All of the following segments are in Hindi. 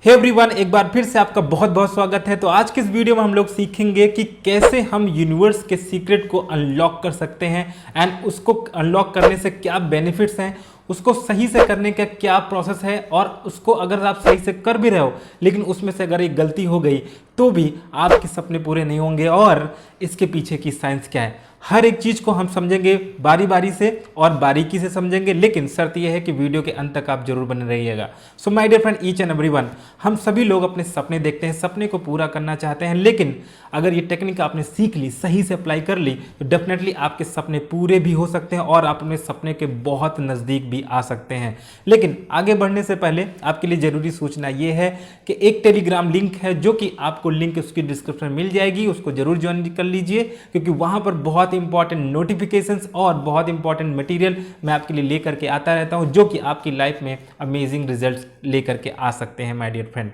हे एवरीवन, एक बार फिर से आपका बहुत बहुत स्वागत है। तो आज के इस वीडियो में हम लोग सीखेंगे कि कैसे हम यूनिवर्स के सीक्रेट को अनलॉक कर सकते हैं एंड उसको अनलॉक करने से क्या बेनिफिट्स हैं, उसको सही से करने का क्या प्रोसेस है, और उसको अगर आप सही से कर भी रहे हो लेकिन उसमें से अगर एक गलती हो गई तो भी आपके सपने पूरे नहीं होंगे, और इसके पीछे की साइंस क्या है। हर एक चीज को हम समझेंगे बारी बारी से और बारीकी से समझेंगे, लेकिन शर्त यह है कि वीडियो के अंत तक आप जरूर बने रहिएगा। So my dear friend, each and everyone, हम सभी लोग अपने सपने देखते हैं, सपने को पूरा करना चाहते हैं, लेकिन अगर ये टेक्निक आपने सीख ली, सही से अप्लाई कर ली, तो डेफिनेटली आपके सपने पूरे भी हो सकते हैं और आप अपने सपने के बहुत नजदीक भी आ सकते हैं। लेकिन आगे बढ़ने से पहले आपके लिए जरूरी सूचना यह है कि एक टेलीग्राम लिंक है, जो कि आपको लिंक उसकी डिस्क्रिप्शन में मिल जाएगी, उसको जरूर ज्वाइन कर लीजिए, क्योंकि वहां पर बहुत इंपॉर्टेंट नोटिफिकेशंस और बहुत इंपॉर्टेंट मटेरियल मैं आपके लिए लेकर के आता रहता हूं, जो कि आपकी लाइफ में अमेजिंग रिजल्ट्स लेकर के आ सकते हैं। माय डियर फ्रेंड,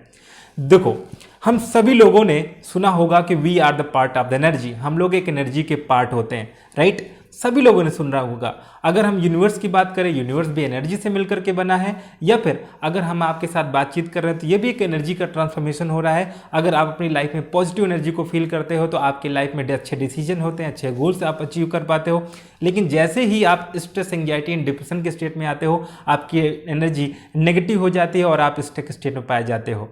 देखो, हम सभी लोगों ने सुना होगा कि we are the part of the energy, हम लोग एक एनर्जी के पार्ट होते हैं, राइट? सभी लोगों ने सुन रहा होगा। अगर हम यूनिवर्स की बात करें, यूनिवर्स भी एनर्जी से मिलकर के बना है, या फिर अगर हम आपके साथ बातचीत कर रहे हैं तो ये भी एक एनर्जी का ट्रांसफॉर्मेशन हो रहा है। अगर आप अपनी लाइफ में पॉजिटिव एनर्जी को फील करते हो तो आपकी लाइफ में अच्छे डिसीजन होते हैं, अच्छे गोल्स आप अचीव कर पाते हो। लेकिन जैसे ही आप स्ट्रेस, एंग्जाइटी एंड डिप्रेशन के स्टेट में आते हो, आपकी एनर्जी नेगेटिव हो जाती है और आप स्टक स्टेट में पाए जाते हो।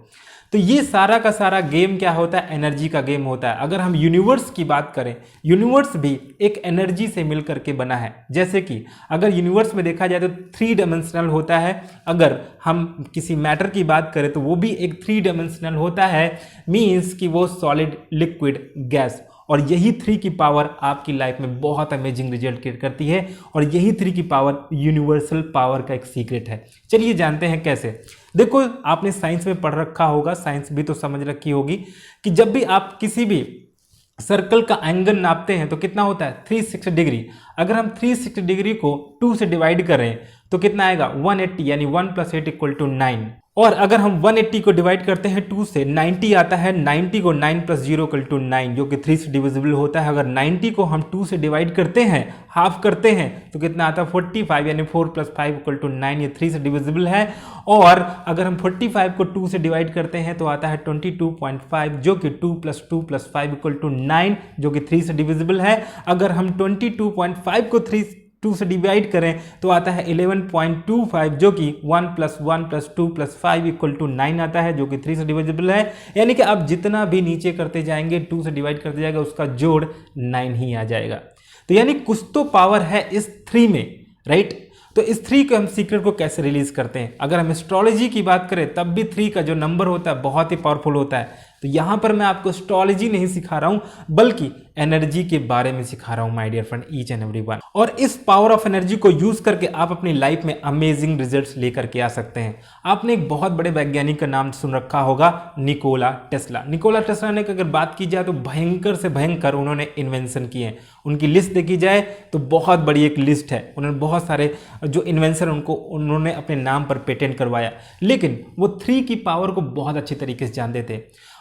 तो ये सारा का सारा गेम क्या होता है? एनर्जी का गेम होता है। अगर हम यूनिवर्स की बात करें, यूनिवर्स भी एक एनर्जी से मिलकर के बना है। जैसे कि अगर यूनिवर्स में देखा जाए तो 3 डायमेंशनल होता है। अगर हम किसी मैटर की बात करें तो वो भी एक 3 डायमेंशनल होता है, मीन्स कि वो सॉलिड, लिक्विड, गैस। और यही 3 की पावर आपकी लाइफ में बहुत अमेजिंग रिजल्ट क्रिएट करती है, और यही 3 की पावर यूनिवर्सल पावर का एक सीक्रेट है। चलिए जानते हैं कैसे। देखो, आपने साइंस में पढ़ रखा होगा, साइंस भी तो समझ रखी होगी कि जब भी आप किसी भी सर्कल का एंगल नापते हैं तो कितना होता है? 360 डिग्री। अगर हम 360 डिग्री को 2 से डिवाइड करें तो कितना आएगा? 180, यानी 1 + 8 = 9। और अगर हम 180 को डिवाइड करते हैं 2 से, 90 आता है। 90 को 9 + 0 = 9, जो कि 3 से डिविजिबल होता है। अगर 90 को हम 2 से डिवाइड करते हैं, हाफ करते हैं, तो कितना आता है? 45, यानी 4 + 5 = 9, ये 3 से डिविजिबल है। और अगर हम 45 को 2 से डिवाइड करते हैं तो आता है 22.5, जो कि 2 + 2 + 5 = 9, जो कि 3 से डिविजिबल है। अगर हम 22.5 को 2 से डिवाइड करें तो आता है 11.25, जो कि 1 + 1 + 2 + 5 = 9 आता है, जो कि 3 से डिविजिबल है। यानी कि आप जितना भी नीचे करते जाएंगे, 2 से डिवाइड करते जाएगा, उसका जोड़ 9 ही आ जाएगा। तो यानी कुछ तो पावर है इस 3 में, राइट? तो इस 3 के हम सीक्रेट को कैसे रिलीज करते हैं? अगर हम एस्ट्रोलॉजी की बात करें तब भी 3 का जो नंबर होता है बहुत ही पावरफुल होता है। तो यहां पर मैं आपको एस्ट्रोलॉजी नहीं सिखा रहा हूं, बल्कि एनर्जी के बारे में सिखा रहा हूं, my dear friend, each and everyone. और इस पावर ऑफ एनर्जी को यूज करके आप अपनी लाइफ में अमेजिंग रिजल्ट्स लेकर के आ सकते हैं। आपने एक बहुत बड़े वैज्ञानिक का नाम सुन रखा होगा, निकोला टेस्ला। निकोला टेस्ला ने अगर बात की जाए तो भयंकर से भयंकर उन्होंने इन्वेंशन किए हैं। उनकी लिस्ट देखी जाए तो बहुत बड़ी एक लिस्ट है। उन्होंने बहुत सारे जो इन्वेंशन उन्होंने अपने नाम पर पेटेंट करवाया, लेकिन वो 3 की पावर को बहुत अच्छी तरीके से जानते थे।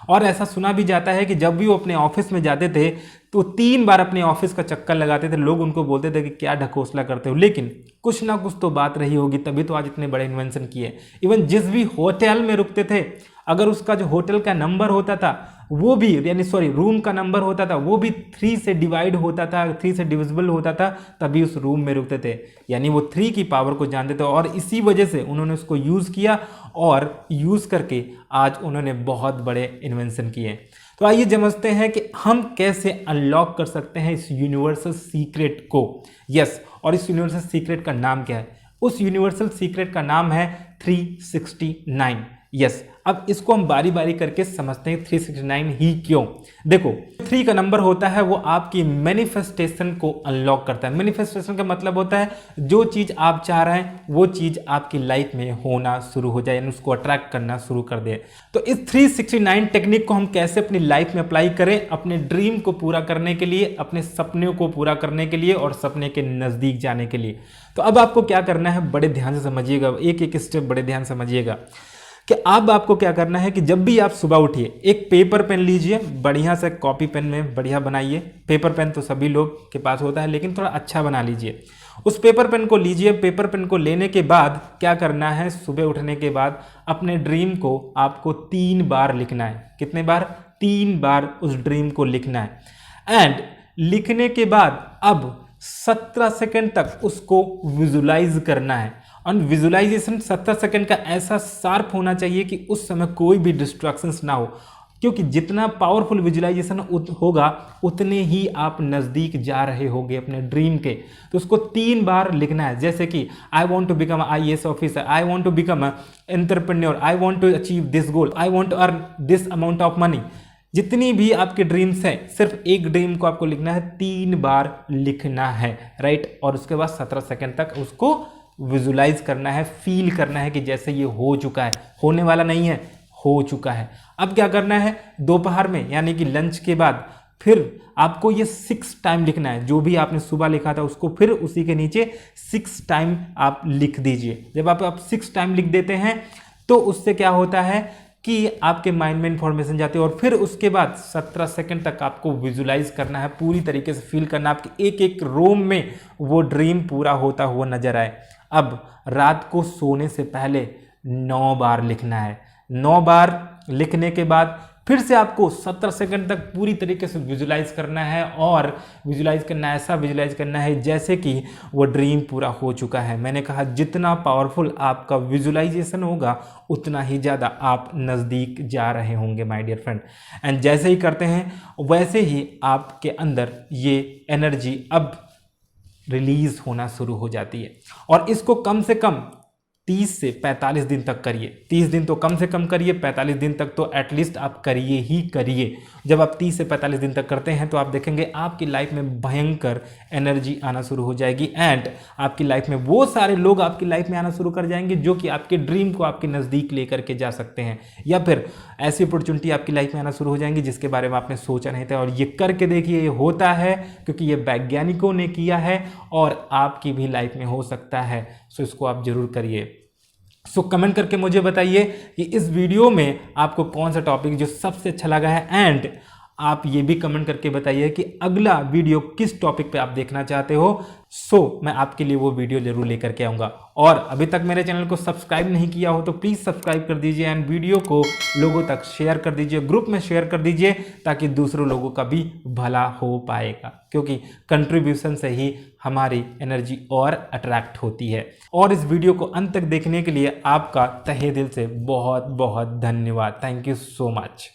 और ऐसा सुना भी जाता है कि जब भी वो अपने ऑफिस में जाते थे तो 3 बार अपने ऑफिस का चक्कर लगाते थे। लोग उनको बोलते थे कि क्या ढकोसला करते हो, लेकिन कुछ ना कुछ तो बात रही होगी, तभी तो आज इतने बड़े इन्वेंशन किए। इवन जिस भी होटल में रुकते थे, अगर उसका जो होटल का नंबर होता था वो भी, यानी रूम का नंबर होता था, वो भी 3 से डिवाइड होता था, 3 से डिविजिबल होता था, तभी उस रूम में रुकते थे। यानी वो 3 की पावर को जानते थे, और इसी वजह से उन्होंने उसको यूज किया, और यूज करके आज उन्होंने बहुत बड़े इन्वेंशन किए। तो आइए समझते हैं कि हम कैसे अनलॉक कर सकते हैं इस यूनिवर्सल सीक्रेट को। यस, और इस यूनिवर्सल सीक्रेट का नाम क्या है? उस यूनिवर्सल सीक्रेट का नाम है 369। यस, अब इसको हम बारी बारी करके समझते हैं 369 ही क्यों। देखो, 3 का नंबर होता है वो आपकी मैनिफेस्टेशन को अनलॉक करता है। मैनिफेस्टेशन का मतलब होता है जो चीज आप चाह रहे हैं वो चीज आपकी लाइफ में होना शुरू हो जाए, यानी उसको अट्रैक्ट करना शुरू कर दे। तो इस 369 टेक्निक को हम कैसे अपनी लाइफ में अप्लाई करें, अपने ड्रीम को पूरा करने के लिए, अपने सपने को पूरा करने के लिए, और सपने के नजदीक जाने के लिए। तो अब आपको क्या करना है, बड़े ध्यान से समझिएगा, एक एक स्टेप बड़े ध्यान से समझिएगा कि अब आपको क्या करना है कि जब भी आप सुबह उठिए, एक पेपर पेन लीजिए, बढ़िया से कॉपी पेन में बढ़िया बनाइए। पेपर पेन तो सभी लोग के पास होता है, लेकिन थोड़ा अच्छा बना लीजिए। उस पेपर पेन को लीजिए। पेपर पेन को लेने के बाद क्या करना है, सुबह उठने के बाद अपने ड्रीम को आपको 3 बार लिखना है। कितने बार? 3 बार उस ड्रीम को लिखना है। एंड लिखने के बाद अब 17 सेकंड तक उसको विजुलाइज करना है। और विजुलाइजेशन 17 सेकंड का ऐसा शार्प होना चाहिए कि उस समय कोई भी डिस्ट्रैक्शंस ना हो, क्योंकि जितना पावरफुल विजुलाइजेशन होगा उतने ही आप नज़दीक जा रहे होगे अपने ड्रीम के। तो उसको 3 बार लिखना है, जैसे कि I want to become IAS officer, I want to become entrepreneur, I want to achieve this goal, I want to earn this amount of money. जितनी भी आपके ड्रीम्स हैं, सिर्फ एक ड्रीम को आपको लिखना है, 3 बार लिखना है, राइट। और उसके बाद 17 सेकंड तक उसको विजुलाइज करना है, फील करना है कि जैसे ये हो चुका है, होने वाला नहीं है, हो चुका है। अब क्या करना है, दोपहर में यानी कि लंच के बाद फिर आपको ये 6 टाइम लिखना है। जो भी आपने सुबह लिखा था उसको फिर उसी के नीचे 6 टाइम आप लिख दीजिए। जब आप 6 टाइम लिख देते हैं तो उससे क्या होता है कि आपके माइंड में इंफॉर्मेशन जाती है। और फिर उसके बाद 17 सेकंड तक आपको विजुलाइज करना है, पूरी तरीके से फील करना, आपके एक एक रोम में वो ड्रीम पूरा होता हुआ नजर आए। अब रात को सोने से पहले 9 बार लिखना है। 9 बार लिखने के बाद फिर से आपको 17 सेकंड तक पूरी तरीके से विजुलाइज करना है। और विजुलाइज करना, ऐसा विजुलाइज करना है जैसे कि वो ड्रीम पूरा हो चुका है। मैंने कहा जितना पावरफुल आपका विजुलाइजेशन होगा उतना ही ज़्यादा आप नज़दीक जा रहे होंगे माय डियर फ्रेंड। एंड जैसे ही करते हैं वैसे ही आपके अंदर ये एनर्जी अब रिलीज होना शुरू हो जाती है। और इसको कम से कम 30 से 45 दिन तक करिए। 30 दिन तो कम से कम करिए, 45 दिन तक तो एटलीस्ट आप करिए ही करिए। जब आप 30 से 45 दिन तक करते हैं तो आप देखेंगे आपकी लाइफ में भयंकर एनर्जी आना शुरू हो जाएगी। एंड आपकी लाइफ में वो सारे लोग आपकी लाइफ में आना शुरू कर जाएंगे जो कि आपके ड्रीम को आपके नज़दीक लेकर के जा सकते हैं। या फिर ऐसी अपॉर्चुनिटी आपकी लाइफ में आना शुरू हो जाएंगी जिसके बारे में आपने सोचा नहीं था। और ये करके देखिए, ये होता है क्योंकि ये वैज्ञानिकों ने किया है और आपकी भी लाइफ में हो सकता है। सो इसको आप जरूर करिए। सो कमेंट करके मुझे बताइए कि इस वीडियो में आपको कौन सा टॉपिक जो सबसे अच्छा लगा है। एंड आप ये भी कमेंट करके बताइए कि अगला वीडियो किस टॉपिक पे आप देखना चाहते हो। सो मैं आपके लिए वो वीडियो जरूर लेकर के आऊँगा। और अभी तक मेरे चैनल को सब्सक्राइब नहीं किया हो तो प्लीज़ सब्सक्राइब कर दीजिए एंड वीडियो को लोगों तक शेयर कर दीजिए, ग्रुप में शेयर कर दीजिए ताकि दूसरों लोगों का भी भला हो पाएगा। क्योंकि कंट्रीब्यूशन से ही हमारी एनर्जी और अट्रैक्ट होती है। और इस वीडियो को अंत तक देखने के लिए आपका तहे दिल से बहुत बहुत धन्यवाद। Thank you so much.